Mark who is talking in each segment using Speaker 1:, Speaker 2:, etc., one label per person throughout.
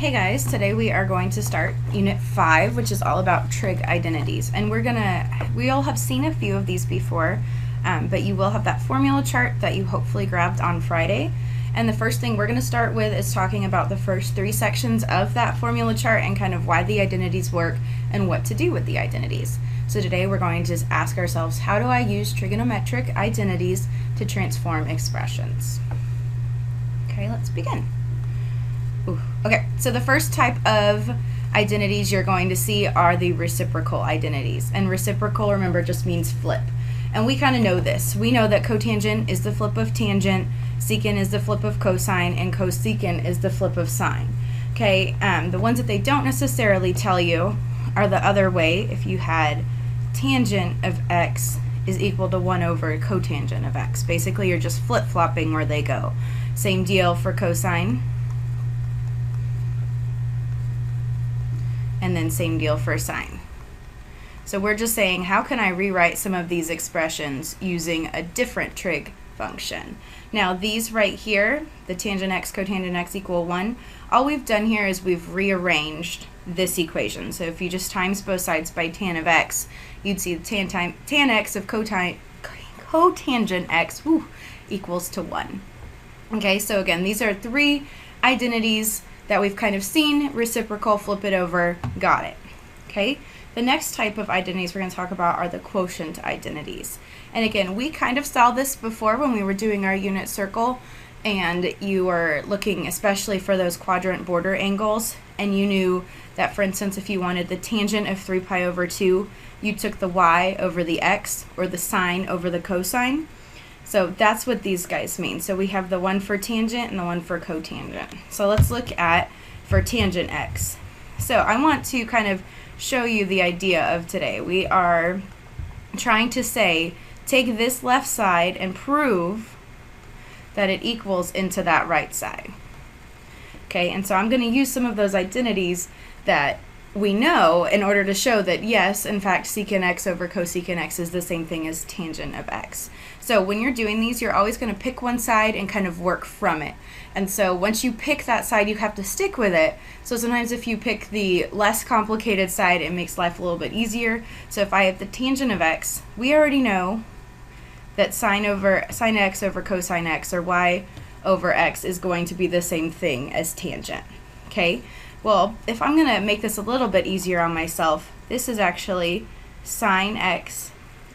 Speaker 1: Hey guys, today we are going to start Unit 5, which is all about trig identities. And we all have seen a few of these before, but you will have that formula chart that you hopefully grabbed on Friday. And the first thing we're going to start with is talking about the first 3 sections of that formula chart and kind of why the identities work and what to do with the identities. So today we're going to just ask ourselves, how do I use trigonometric identities to transform expressions? Okay, let's begin. Okay, so the first type of identities you're going to see are the reciprocal identities. And reciprocal, remember, just means flip. And we kind of know this. We know that cotangent is the flip of tangent, secant is the flip of cosine, and cosecant is the flip of sine. Okay, the ones that they don't necessarily tell you are the other way. If you had tangent of x is equal to 1 over cotangent of x. Basically, you're just flip-flopping where they go. Same deal for cosine. And then same deal for sine. So we're just saying, how can I rewrite some of these expressions using a different trig function? Now these right here, the tangent x, cotangent x equal 1, all we've done here is we've rearranged this equation. So if you just times both sides by tan of x, you'd see the tan x of cotangent x equals to 1. Okay, so again, these are 3 identities that we've kind of seen. Reciprocal, flip it over, got it. Okay, the next type of identities we're going to talk about are the quotient identities. And again, we kind of saw this before when we were doing our unit circle, and you were looking especially for those quadrant border angles, and you knew that, for instance, if you wanted the tangent of 3 pi over 2, you took the y over the x, or the sine over the cosine. So that's what these guys mean. So we have the one for tangent and the one for cotangent. So let's look at for tangent x. So I want to kind of show you the idea of today. We are trying to say, take this left side and prove that it equals into that right side. Okay, and so I'm going to use some of those identities that we know in order to show that, yes, in fact, secant x over cosecant x is the same thing as tangent of x. So when you're doing these, you're always going to pick one side and kind of work from it. And so once you pick that side, you have to stick with it. So sometimes if you pick the less complicated side, it makes life a little bit easier. So if I have the tangent of x, we already know that sine x over cosine x, or y over x, is going to be the same thing as tangent. Okay? Well, if I'm going to make this a little bit easier on myself, this is actually sine x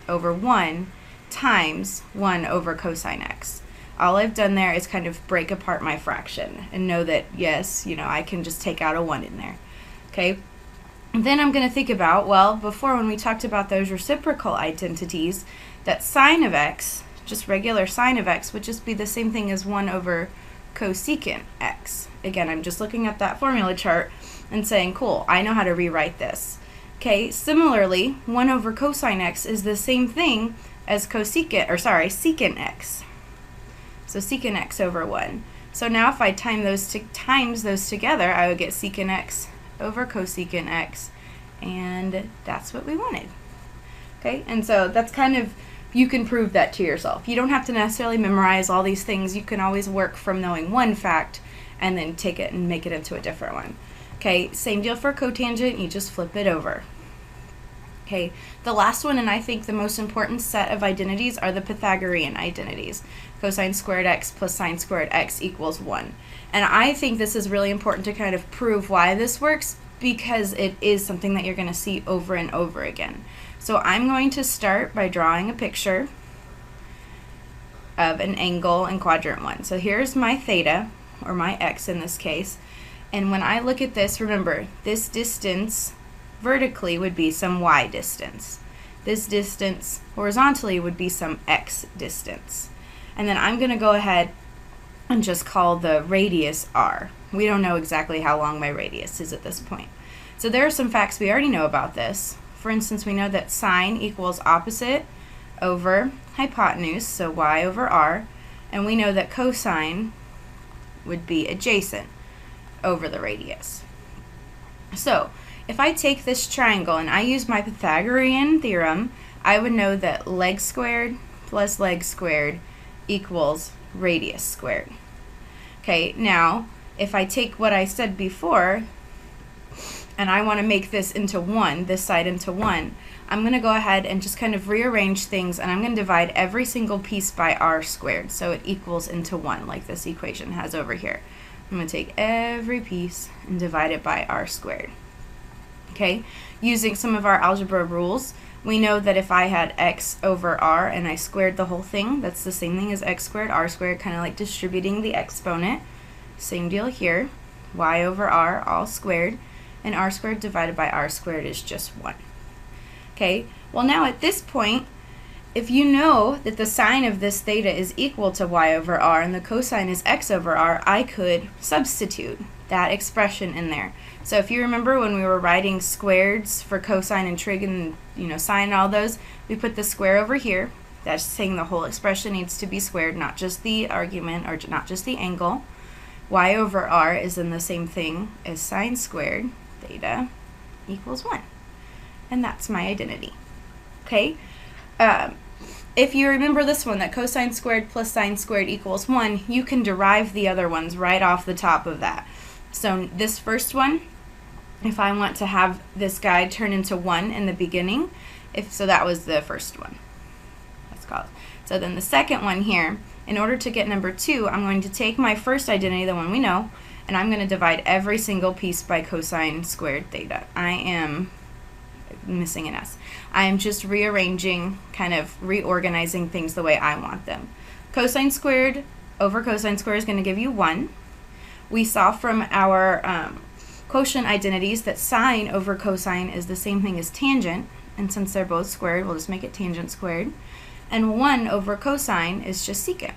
Speaker 1: over 1 times 1 over cosine x. All I've done there is kind of break apart my fraction and know that, yes, I can just take out a 1 in there. Okay? And then I'm going to think about, well, before when we talked about those reciprocal identities, that sine of x, just regular sine of x, would just be the same thing as 1 over cosecant x. Again, I'm just looking at that formula chart and saying, cool, I know how to rewrite this. Okay, similarly, 1 over cosine x is the same thing as secant x. So secant x over 1. So now if I times those together, I would get secant x over cosecant x, and that's what we wanted. Okay, and so that's kind of, you can prove that to yourself. You don't have to necessarily memorize all these things. You can always work from knowing one fact and then take it and make it into a different one. Okay, same deal for cotangent, you just flip it over. Okay, the last one, and I think the most important set of identities, are the Pythagorean identities. Cosine squared x plus sine squared x equals 1. And I think this is really important to kind of prove why this works, because it is something that you're going to see over and over again. So I'm going to start by drawing a picture of an angle in quadrant 1. So here's my theta, or my x in this case, and when I look at this, remember, this distance vertically would be some y distance. This distance horizontally would be some x distance. And then I'm going to go ahead and just call the radius r. We don't know exactly how long my radius is at this point. So there are some facts we already know about this. For instance, we know that sine equals opposite over hypotenuse, so y over r, and we know that cosine would be adjacent over the radius. So if I take this triangle and I use my Pythagorean theorem, I would know that leg squared plus leg squared equals radius squared. Okay, now if I take what I said before and I want to make this into 1, this side into 1, I'm going to go ahead and just kind of rearrange things, and I'm going to divide every single piece by r squared, so it equals into 1, like this equation has over here. I'm going to take every piece and divide it by r squared. Okay, using some of our algebra rules, we know that if I had x over r and I squared the whole thing, that's the same thing as x squared, r squared, kind of like distributing the exponent. Same deal here, y over r all squared, and r squared divided by r squared is just 1. Okay, well now at this point, if you know that the sine of this theta is equal to y over r and the cosine is x over r, I could substitute that expression in there. So if you remember when we were writing squareds for cosine and trig and sine and all those, we put the square over here. That's saying the whole expression needs to be squared, not just the argument or not just the angle. Y over r is then the same thing as sine squared theta equals 1. And that's my identity. Okay? If you remember this one, that cosine squared plus sine squared equals 1, you can derive the other ones right off the top of that. So this first one, if I want to have this guy turn into 1 in the beginning, so that was the first one. Let's call it. So then the second one here, in order to get number 2, I'm going to take my first identity, the one we know, and I'm going to divide every single piece by cosine squared theta. I am missing an s. I am just rearranging, kind of reorganizing things the way I want them. Cosine squared over cosine squared is going to give you 1. We saw from our quotient identities that sine over cosine is the same thing as tangent, and since they're both squared, we'll just make it tangent squared. And 1 over cosine is just secant.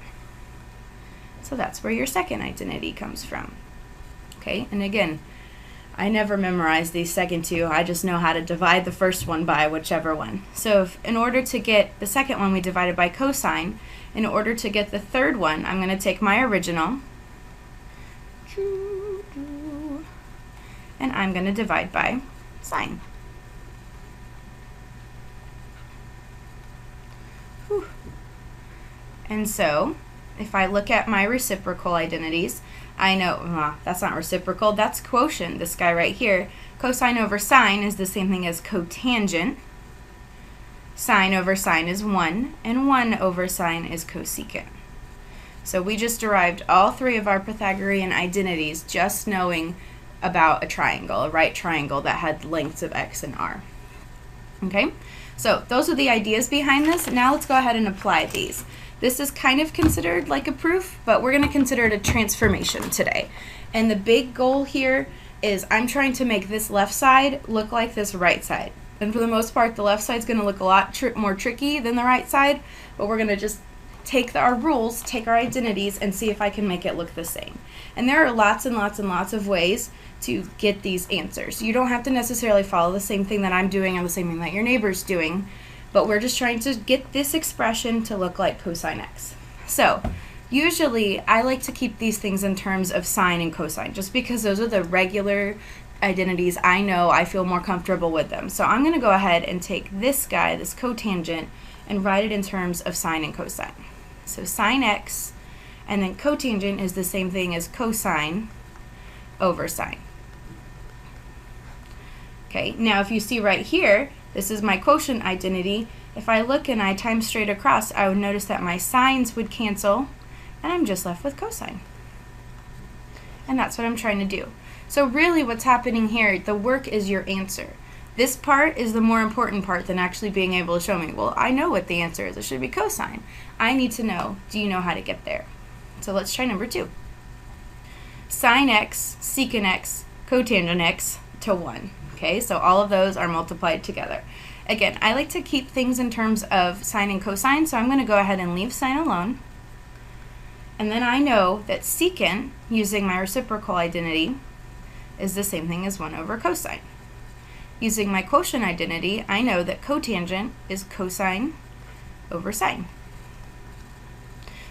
Speaker 1: So that's where your second identity comes from. Okay, and again, I never memorized these second two. I just know how to divide the first one by whichever one. So in order to get the second one, we divided by cosine. In order to get the third one, I'm going to take my original, and I'm going to divide by sine. Whew. And so if I look at my reciprocal identities, I know, that's not reciprocal, that's quotient, this guy right here. Cosine over sine is the same thing as cotangent. Sine over sine is 1, and 1 over sine is cosecant. So we just derived all 3 of our Pythagorean identities just knowing about a triangle, a right triangle that had lengths of x and r. Okay, so those are the ideas behind this. Now let's go ahead and apply these. This is kind of considered like a proof, but we're going to consider it a transformation today. And the big goal here is I'm trying to make this left side look like this right side. And for the most part, the left side is going to look a lot more tricky than the right side, but we're going to just take our rules, take our identities, and see if I can make it look the same. And there are lots and lots and lots of ways to get these answers. You don't have to necessarily follow the same thing that I'm doing or the same thing that your neighbor's doing, but we're just trying to get this expression to look like cosine x. So usually I like to keep these things in terms of sine and cosine, just because those are the regular identities I know. I feel more comfortable with them. So I'm going to go ahead and take this guy, this cotangent, and write it in terms of sine and cosine. So sine x, and then cotangent is the same thing as cosine over sine. Okay, now if you see right here, this is my quotient identity. If I look and I time straight across, I would notice that my sines would cancel, and I'm just left with cosine. And that's what I'm trying to do. So really what's happening here, the work is your answer. This part is the more important part than actually being able to show me, well, I know what the answer is. It should be cosine. I need to know, do you know how to get there? So let's try number 2. Sine x, secant x, cotangent x to 1. Okay, so all of those are multiplied together. Again, I like to keep things in terms of sine and cosine, so I'm going to go ahead and leave sine alone. And then I know that secant, using my reciprocal identity, is the same thing as 1 over cosine. Using my quotient identity, I know that cotangent is cosine over sine.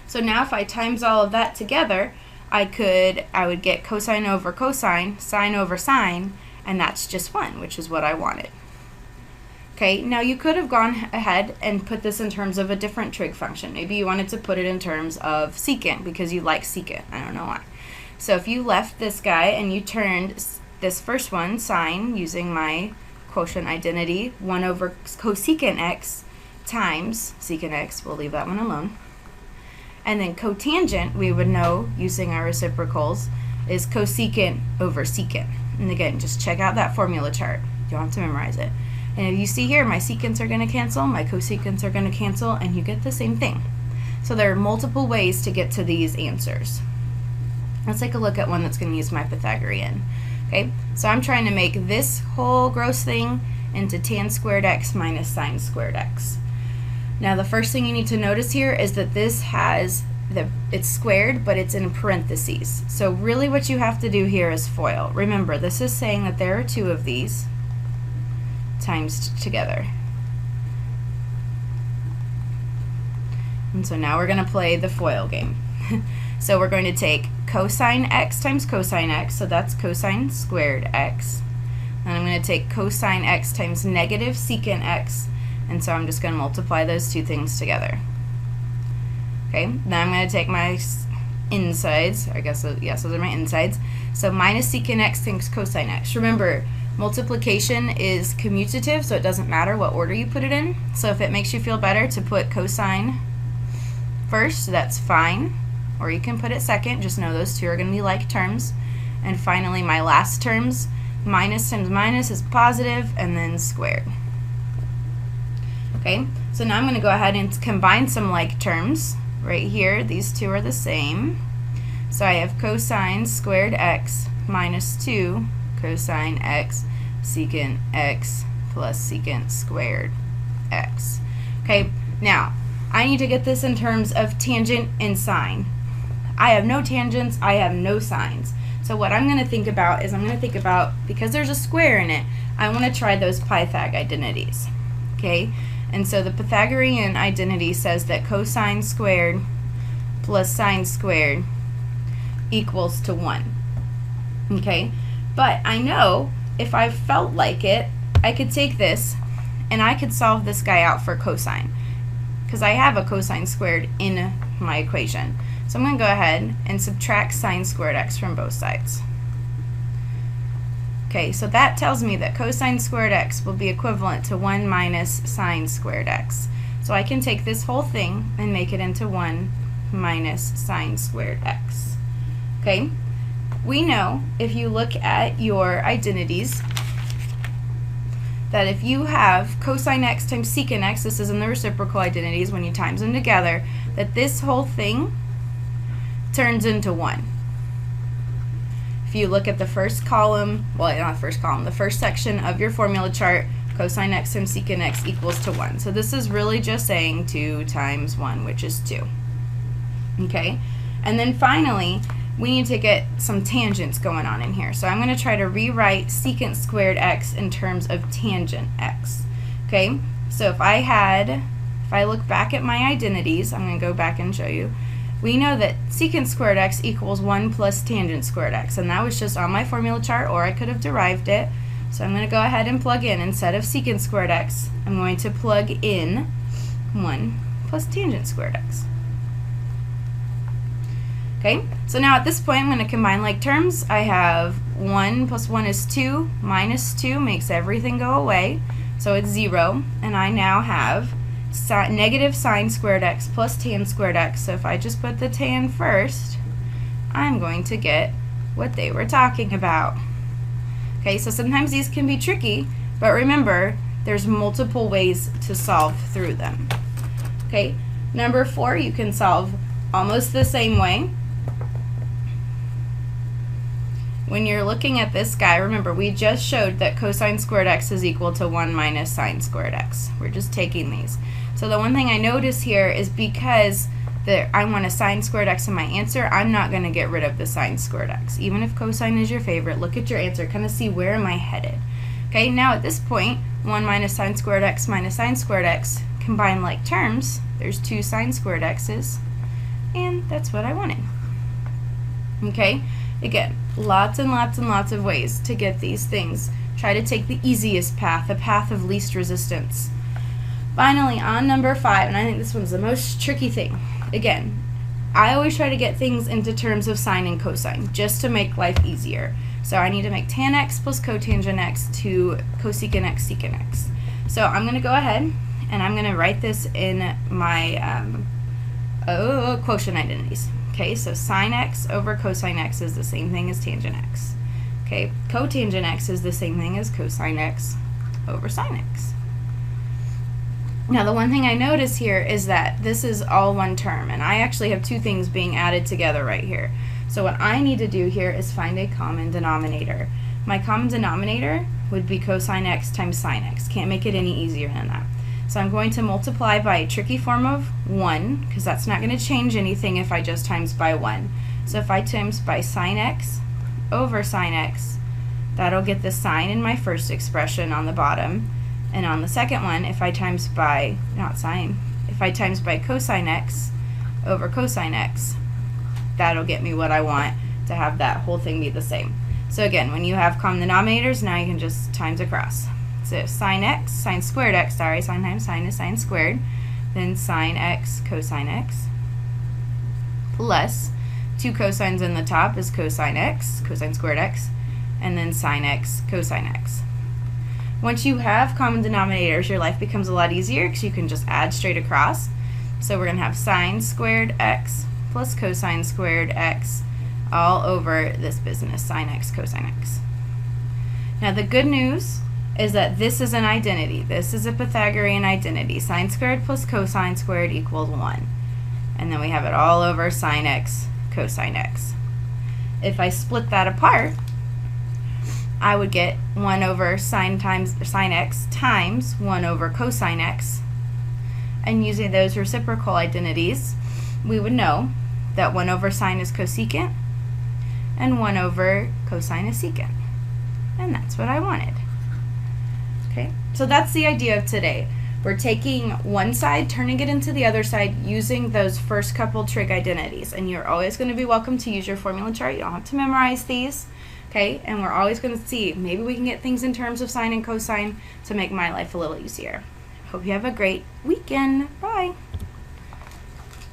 Speaker 1: So now if I times all of that together, I would get cosine over cosine, sine over sine, and that's just 1, which is what I wanted. Okay, now you could have gone ahead and put this in terms of a different trig function. Maybe you wanted to put it in terms of secant because you like secant. I don't know why. So if you left this guy and you turned this first one, sine, using my quotient identity, 1 over cosecant x times secant x, we'll leave that one alone. And then cotangent, we would know, using our reciprocals, is cosecant over secant. And again, just check out that formula chart. You don't have to memorize it. And if you see here, my secants are going to cancel, my cosecants are going to cancel, and you get the same thing. So there are multiple ways to get to these answers. Let's take a look at one that's going to use my Pythagorean. Okay, so I'm trying to make this whole gross thing into tan squared x minus sine squared x. Now the first thing you need to notice here is that this has it's squared, but it's in parentheses. So really what you have to do here is FOIL. Remember, this is saying that there are two of these times together. And so now we're going to play the FOIL game. So we're going to take cosine x times cosine x, so that's cosine squared x. And I'm going to take cosine x times negative secant x, and so I'm just going to multiply those two things together. Okay, then I'm going to take my insides, I guess, yes, those are my insides. So minus secant x times cosine x. Remember, multiplication is commutative, so it doesn't matter what order you put it in. So if it makes you feel better to put cosine first, that's fine. Or you can put it second, just know those two are going to be like terms. And finally, my last terms, minus times minus is positive, and then squared. Okay, so now I'm going to go ahead and combine some like terms. Right here, these two are the same. So I have cosine squared x minus 2 cosine x secant x plus secant squared x. Okay, now I need to get this in terms of tangent and sine. I have no tangents, I have no sines. So what I'm going to think about is because there's a square in it, I want to try those Pythag identities. Okay, and so the Pythagorean identity says that cosine squared plus sine squared equals to 1. Okay, but I know if I felt like it, I could take this and I could solve this guy out for cosine, because I have a cosine squared in my equation. So I'm going to go ahead and subtract sine squared x from both sides. Okay, so that tells me that cosine squared x will be equivalent to 1 minus sine squared x. So I can take this whole thing and make it into 1 minus sine squared x. Okay, we know if you look at your identities that if you have cosine x times secant x, this is in the reciprocal identities when you times them together, that this whole thing turns into 1. If you look at the first column, well, not the first column, the first section of your formula chart, cosine x times secant x equals to 1. So this is really just saying 2 times 1, which is 2. Okay, and then finally, we need to get some tangents going on in here. So I'm going to try to rewrite secant squared x in terms of tangent x. Okay, so if I look back at my identities, I'm going to go back and show you. We know that secant squared x equals 1 plus tangent squared x, and that was just on my formula chart, or I could have derived it. So I'm going to go ahead and plug in, instead of secant squared x, I'm going to plug in 1 plus tangent squared x. Okay, so now at this point I'm going to combine like terms. I have 1 plus 1 is 2, minus 2 makes everything go away, so it's 0, and I now have negative sine squared x plus tan squared x. So if I just put the tan first, I'm going to get what they were talking about. Okay, so sometimes these can be tricky, but remember, there's multiple ways to solve through them. Okay, number 4, you can solve almost the same way. When you're looking at this guy, remember, we just showed that cosine squared x is equal to 1 minus sine squared x. We're just taking these. So the one thing I notice here is because I want a sine squared x in my answer, I'm not going to get rid of the sine squared x. Even if cosine is your favorite, look at your answer, kind of see where am I headed. Okay, now at this point, 1 minus sine squared x minus sine squared x combine like terms. There's 2 sine squared x's, and that's what I wanted. Okay, again, lots and lots and lots of ways to get these things. Try to take the easiest path, the path of least resistance. Finally, on number 5, and I think this one's the most tricky thing. Again, I always try to get things into terms of sine and cosine, just to make life easier. So I need to make tan x plus cotangent x to cosecant x secant x. So I'm going to go ahead and I'm going to write this in my quotient identities. Okay, so sine x over cosine x is the same thing as tangent x. Okay, cotangent x is the same thing as cosine x over sine x. Now the one thing I notice here is that this is all one term, and I actually have two things being added together right here. So what I need to do here is find a common denominator. My common denominator would be cosine x times sine x. Can't make it any easier than that. So I'm going to multiply by a tricky form of 1, because that's not going to change anything if I just times by 1. So if I times by sine x over sine x, that'll get the sine in my first expression on the bottom. And on the second one, if I times by, if I times by cosine x over cosine x, that'll get me what I want to have that whole thing be the same. So again, when you have common denominators, now you can just times across. So sine squared x, sine times sine is sine squared, then sine x cosine x, plus 2 cosines in the top is cosine x, cosine squared x, and then sine x cosine x. Once you have common denominators, your life becomes a lot easier because you can just add straight across. So we're going to have sine squared x plus cosine squared x all over this business, sine x cosine x. Now the good news is that this is an identity. This is a Pythagorean identity. Sine squared plus cosine squared equals 1. And then we have it all over sine x cosine x. If I split that apart, I would get 1 over sine x times 1 over cosine x. And using those reciprocal identities, we would know that 1 over sine is cosecant and 1 over cosine is secant. And that's what I wanted. Okay, so that's the idea of today. We're taking one side, turning it into the other side, using those first couple trig identities. And you're always going to be welcome to use your formula chart. You don't have to memorize these. Okay, and we're always going to see, maybe we can get things in terms of sine and cosine to make my life a little easier. Hope you have a great weekend. Bye.